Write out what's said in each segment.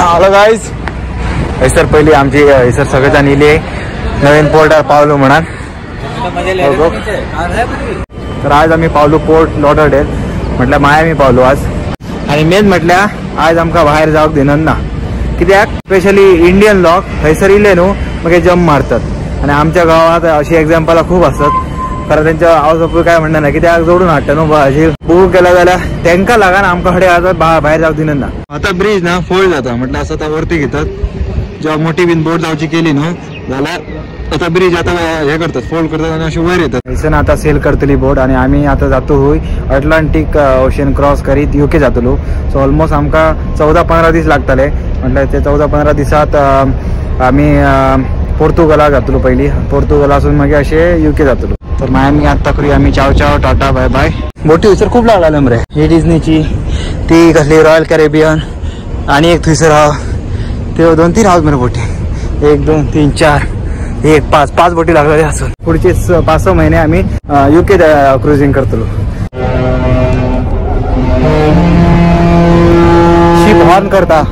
Hello guys, sir पहिली आमची sir सगळेजण इले नवीन पोर्टार पावलो म्हणान. तर आज आम्ही पावलो पोर्ट लॉडरडेल. म्हटलं माया मी पावलो आज. आणि मेन म्हटल्या आज आमका बाहेर जावक देणार ना, कित्याक स्पेशली इंडियन लोक थंयसर इले न्हू मग जम्प मारतात. आणि आमच्या गावात अशी एक्झाम्पल खूप असतात. कारण त्यांच्या आवज काय म्हणणार नाही, कित्याक जोडून हाडटा न्हू अशी बूक केला जाल्यार त्यांका लागून आमका कडेन आज बाहेर जावक दिना ना. आता ब्रिज ना फोल्ड जाता म्हटलं असं आता वरती घेतात. जेव्हा मोठी बिन बोट जावची केली न्हू जाल्यार आता ब्रिज आता हे करतात, फोल्ड करतात आणि अशी वयर येतात. थंयसून आता सेल करतली बोट. आणि आम्ही आता जातो हुय अटलांटीक ओशन क्रॉस करीत UK जातलो. सो ऑलमोस्ट आमका 14-15 दीस लागतले. म्हटलं ते 14-15 दिसात आम्ही पोर्तुगाला जातलो. पहिली पोर्तुगालासून मागीर अशे UK जातलो. तर मी आता करूया आम्ही चाव चाव टाटा बाय बाय. बोटी थंयसर खूप लागले मरे. ही डिझनीची, ती कसली रॉयल कॅरेबियन, आणि एक थंयसर हा ते 2-3 हावत मरे बोटी. 1 2 3 4 1 5 बोटी लागलेले असून पुढचे 5-6 महिने आम्ही UK क्रुझिंग करतलो. शिप हॉर्न करता.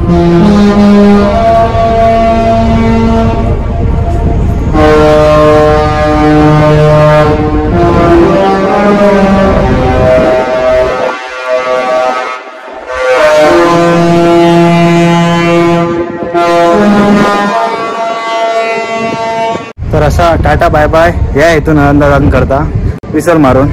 तर असा टाटा बाय बाय या इथून अंदाज करता विसर मारून.